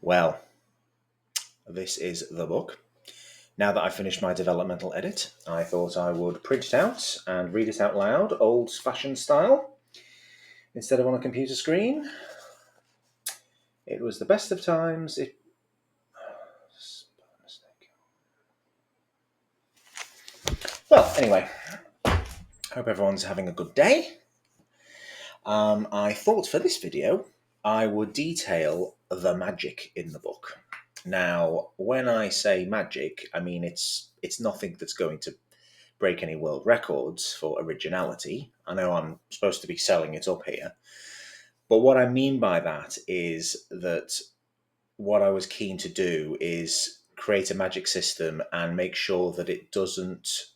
Well, this is the book. Now that I've finished my developmental edit, I thought I would print it out and read it out loud, old-fashioned style, instead of on a computer screen. It was the best of times. Well, anyway, hope everyone's having a good day. I thought for this video I would detail the magic in the book. Now, when I say magic, I mean it's nothing that's going to break any world records for originality. I know I'm supposed to be selling it up here, but what I mean by that is that what I was keen to do is create a magic system and make sure that it doesn't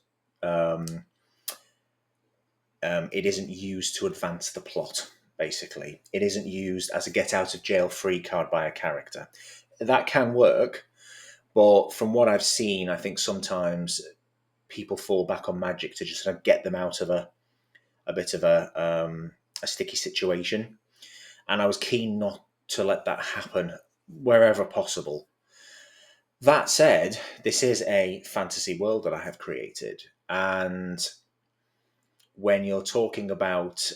it isn't used to advance the plot. Basically, it isn't used as a get out of jail free card by a character. That can work, but from what I've seen, I think sometimes people fall back on magic to just kind of get them out of a bit of a sticky situation. And I was keen not to let that happen wherever possible. That said, this is a fantasy world that I have created, and when you're talking about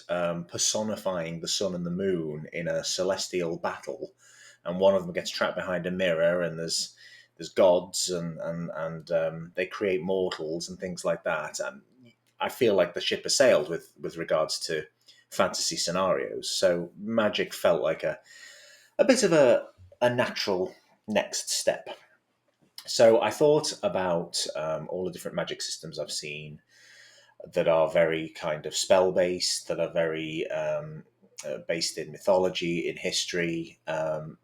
personifying the sun and the moon in a celestial battle, and one of them gets trapped behind a mirror, and there's gods and they create mortals and things like that, and I feel like the ship has sailed with regards to fantasy scenarios. So magic felt like a bit of a natural next step. So I thought about all the different magic systems I've seen that are very kind of spell based, that are very based in mythology, in history,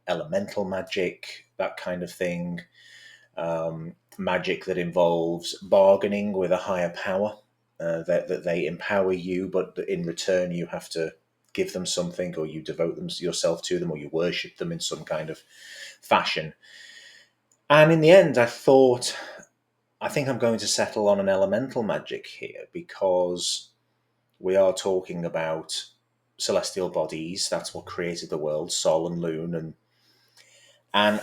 elemental magic, that kind of thing. Magic that involves bargaining with a higher power, that they empower you, but in return you have to give them something, or you devote yourself to them, or you worship them in some kind of fashion. And in the end, I think I'm going to settle on an elemental magic here, because we are talking about celestial bodies. That's what created the world, Sol and Loon, and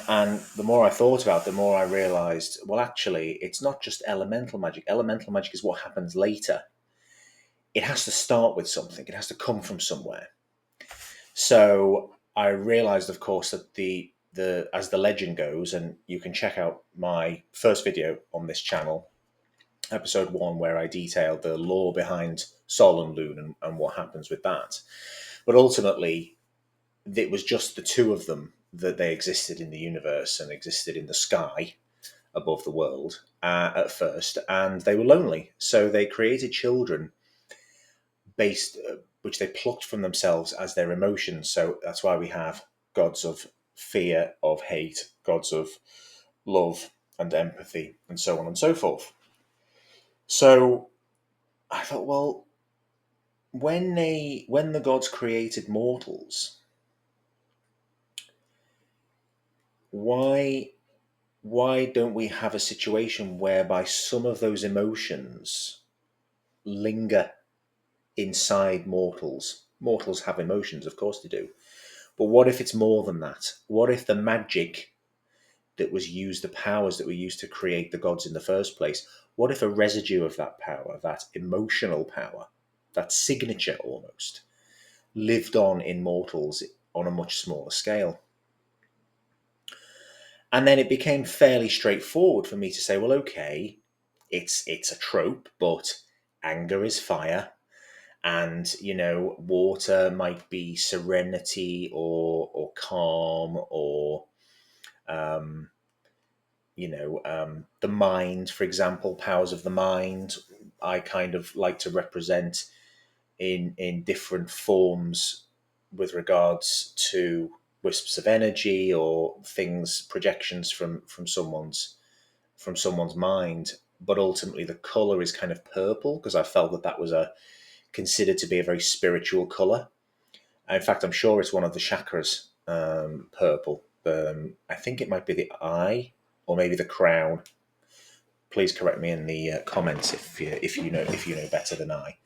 the more I thought about it, the more I realized, well, actually, it's not just elemental magic. Elemental magic is what happens later. It has to start with something. It has to come from somewhere. So I realized, of course, that the as the legend goes, and you can check out my first video on this channel, episode 1, where I detailed the lore behind Sol and Loon and what happens with that. But ultimately, it was just the two of them that they existed in the universe and existed in the sky above the world at first, and they were lonely. So they created children based, which they plucked from themselves as their emotions. So that's why we have gods of fear, of hate, gods of love and empathy, and so on and so forth. So I thought, well, when the gods created mortals, why don't we have a situation whereby some of those emotions linger inside mortals? Mortals have emotions, of course they do. But what if it's more than that? What if the magic that was used, the powers that were used to create the gods in the first place, what if a residue of that power, that emotional power, that signature almost, lived on in mortals on a much smaller scale? And then it became fairly straightforward for me to say, well, okay, it's a trope, but anger is fire, and water might be serenity or calm, or the mind, for example, powers of the mind. I kind of like to represent in different forms with regards to wisps of energy or things, projections from someone's mind. But ultimately the color is kind of purple, because I felt that was considered to be a very spiritual color. In fact, I'm sure it's one of the chakras, purple. I think it might be the eye, or maybe the crown. Please correct me in the comments if you know better than I.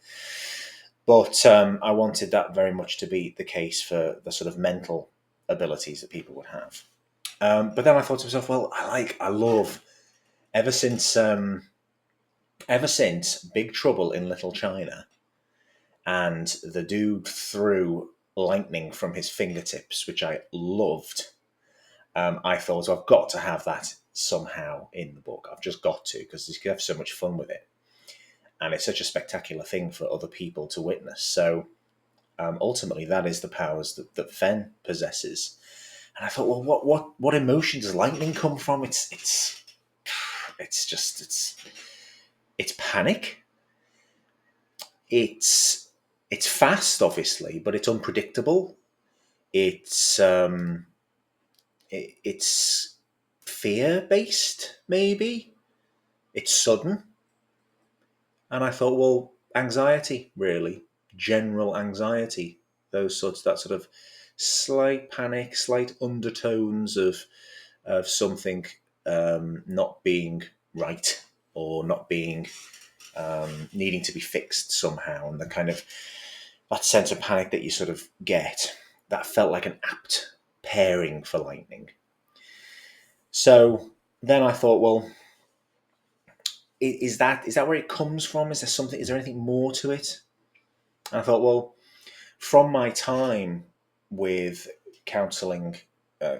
But I wanted that very much to be the case for the sort of mental abilities that people would have. But then I thought to myself, well, I love ever since Big Trouble in Little China, and the dude threw lightning from his fingertips, which I loved. I thought I've got to have that somehow in the book. I've just got to, because you can have so much fun with it, and it's such a spectacular thing for other people to witness. So ultimately, that is the powers that Fen possesses. And I thought, well, what emotion does lightning come from? It's panic. It's fast, obviously, but it's unpredictable. It's fear based, maybe. It's sudden. And I thought, well, anxiety, really, general anxiety, that sort of slight panic, slight undertones of something not being right, or not being needing to be fixed somehow, and the kind of that sense of panic that you sort of get, that felt like an apt pairing for lightning. So then I thought, well, is that where it comes from? Is there something? Is there anything more to it? And I thought, well, from my time with counselling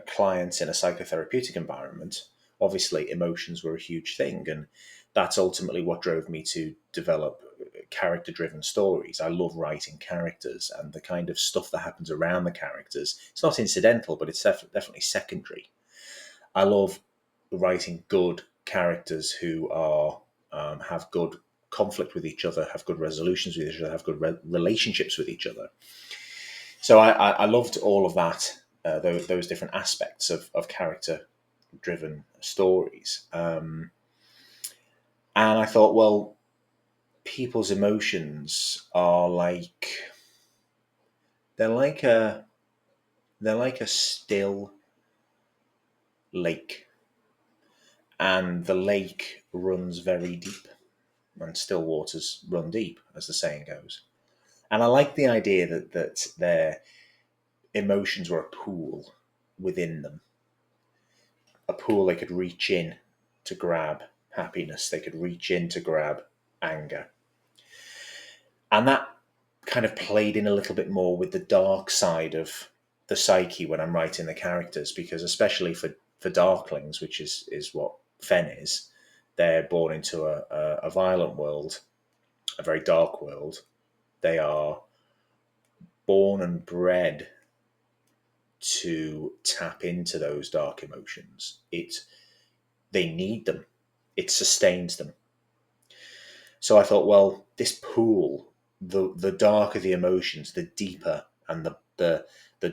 clients in a psychotherapeutic environment, obviously emotions were a huge thing, and that's ultimately what drove me to develop character-driven stories. I love writing characters, and the kind of stuff that happens around the characters. It's not incidental, but it's definitely secondary. I love writing good characters who are have good conflict with each other, have good resolutions with each other, have good relationships with each other. So I loved all of that, those different aspects of character-driven stories. And I thought, well, people's emotions are they're like a they're like a still lake, and the lake runs very deep, and still waters run deep, as the saying goes. And I like the idea that their emotions were a pool within them, a pool they could reach in to grab happiness, they could reach in to grab anger. And that kind of played in a little bit more with the dark side of the psyche when I'm writing the characters, because especially for Darklings, which is what Fen is, they're born into a violent world, a very dark world. They are born and bred to tap into those dark emotions. They need them. It sustains them. So I thought, well, this pool, the darker the emotions, the deeper, and the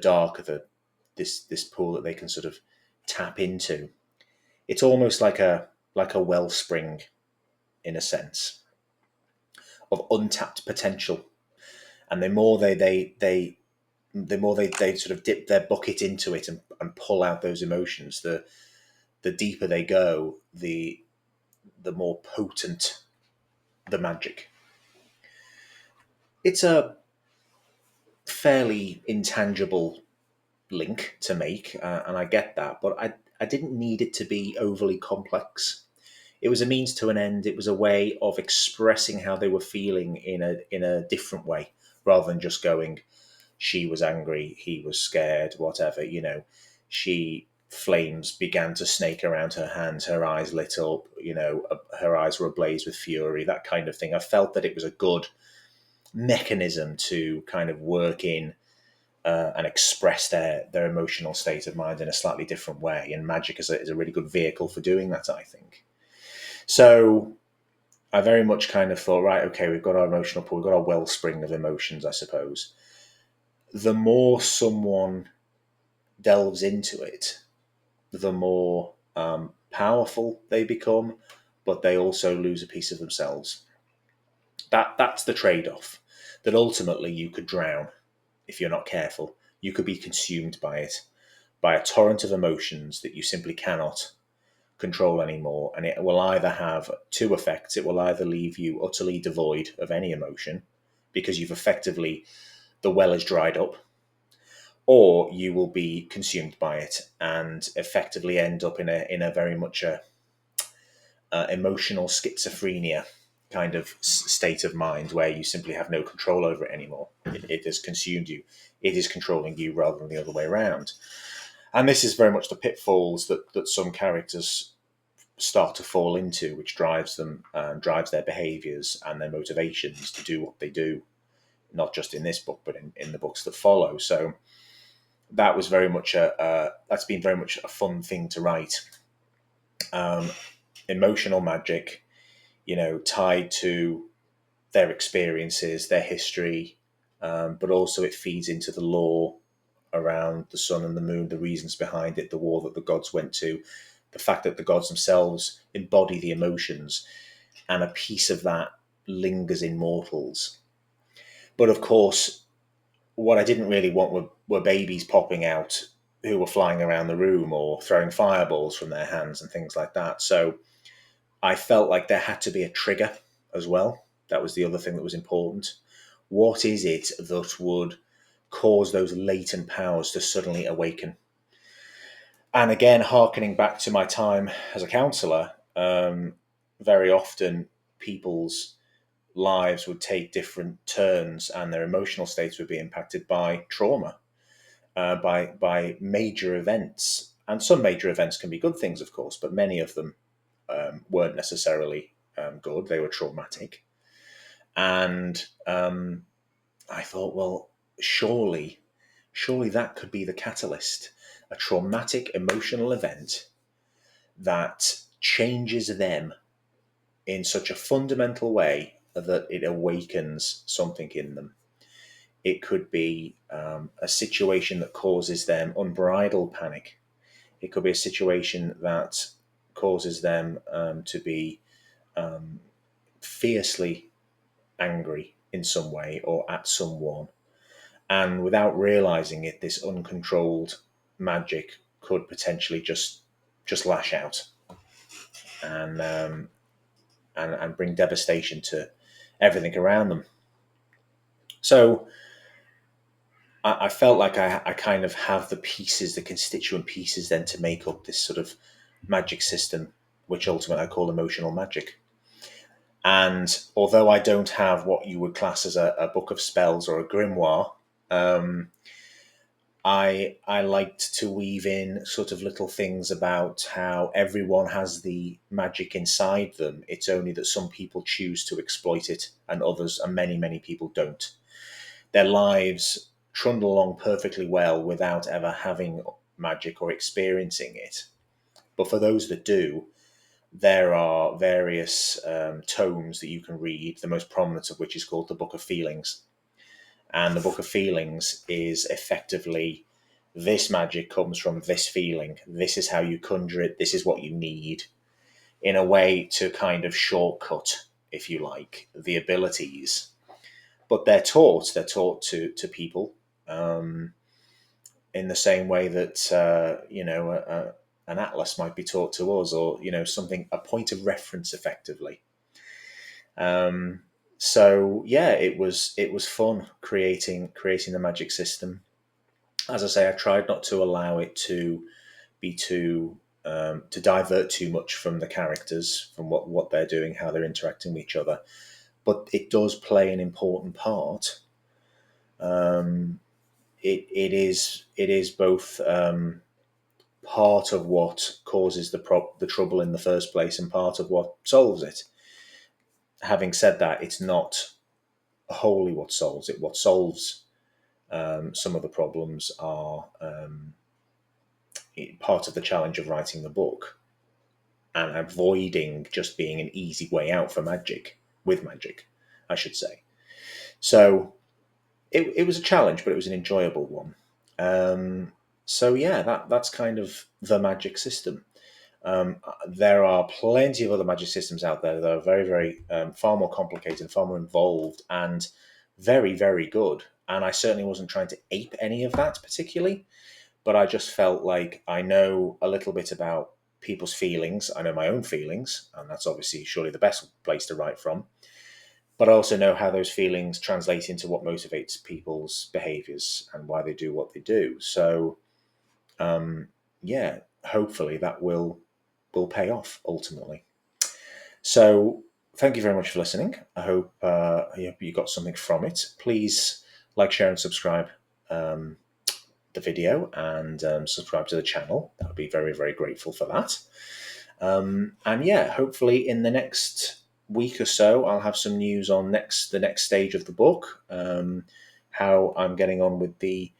darker this pool that they can sort of tap into. It's almost like a wellspring, in a sense, of untapped potential. And the more they sort of dip their bucket into it and pull out those emotions, the deeper they go, the more potent the magic. It's a fairly intangible link to make, and I get that, but I didn't need it to be overly complex. It was a means to an end. It was a way of expressing how they were feeling in a different way, rather than just going, she was angry, he was scared, whatever. She flames began to snake around her hands, her eyes lit up, her eyes were ablaze with fury, that kind of thing. I felt that it was a good mechanism to kind of work in and express their emotional state of mind in a slightly different way. And magic is a really good vehicle for doing that, I think. So I very much kind of thought, right, okay, we've got our emotional pool, we've got our wellspring of emotions, I suppose. The more someone delves into it, the more powerful they become, but they also lose a piece of themselves. That's the trade-off. That ultimately you could drown if you're not careful. You could be consumed by it, by a torrent of emotions that you simply cannot control anymore. And it will either have two effects. It will either leave you utterly devoid of any emotion, because you've effectively, the well is dried up, or you will be consumed by it and effectively end up in a very much emotional schizophrenia kind of state of mind where you simply have no control over it anymore. It has consumed you. It is controlling you rather than the other way around. And this is very much the pitfalls that some characters start to fall into, which drives them, drives their behaviours and their motivations to do what they do, not just in this book, but in the books that follow. So that was very much that's been very much a fun thing to write. Emotional magic, tied to their experiences, their history, but also it feeds into the lore around the sun and the moon, the reasons behind it, the war that the gods went to, the fact that the gods themselves embody the emotions, and a piece of that lingers in mortals. But of course, what I didn't really want were babies popping out who were flying around the room or throwing fireballs from their hands and things like that. So I felt like there had to be a trigger as well. That was the other thing that was important. What is it that would cause those latent powers to suddenly awaken? And again, harkening back to my time as a counsellor, very often people's lives would take different turns and their emotional states would be impacted by trauma, by major events. And some major events can be good things, of course, but many of them weren't necessarily good. They were traumatic. And I thought, well, surely that could be the catalyst, a traumatic emotional event that changes them in such a fundamental way that it awakens something in them. It could be a situation that causes them unbridled panic. It could be a situation that causes them to be fiercely angry in some way or at someone. And without realizing it, this uncontrolled magic could potentially just lash out and and bring devastation to everything around them. So I felt like I kind of have the pieces, the constituent pieces, then to make up this sort of magic system, which ultimately I call emotional magic. And although I don't have what you would class as a book of spells or a grimoire, um, I liked to weave in sort of little things about how everyone has the magic inside them. It's only that some people choose to exploit it, and others, and many people don't. Their lives trundle along perfectly well without ever having magic or experiencing it. But for those that do, there are various tomes that you can read, the most prominent of which is called the Book of Feelings. And the Book of Feelings is effectively this magic comes from this feeling. This is how you conjure it. This is what you need, in a way to kind of shortcut, if you like, the abilities. But they're taught to people in the same way that, an atlas might be taught to us, or, something, a point of reference effectively. Um, so yeah, it was fun creating the magic system. As I say, I tried not to allow it to be to divert too much from the characters, from what they're doing, how they're interacting with each other. But it does play an important part. Um, it is both part of what causes the trouble in the first place and part of what solves it. Having said that, it's not wholly what solves it. What solves some of the problems are part of the challenge of writing the book and avoiding just being an easy way out for magic, with magic, I should say. So it was a challenge, but it was an enjoyable one. So yeah, that's kind of the magic system. There are plenty of other magic systems out there that are very far more complicated, far more involved, and very good. And I certainly wasn't trying to ape any of that particularly, but I just felt like I know a little bit about people's feelings. I know my own feelings, and that's obviously surely the best place to write from. but I also know how those feelings translate into what motivates people's behaviors and why they do what they do. So, yeah, hopefully that will pay off ultimately. So, thank you very much for listening. I hope you got something from it. Please like, share, and subscribe the video, and subscribe to the channel. I would be very, very grateful for that. And yeah, hopefully in the next week or so, I'll have some news on the next stage of the book, how I'm getting on with the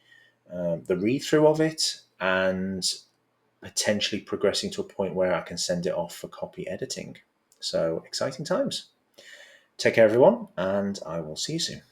read through of it, and potentially progressing to a point where I can send it off for copy editing. So exciting times. Take care, everyone, and I will see you soon.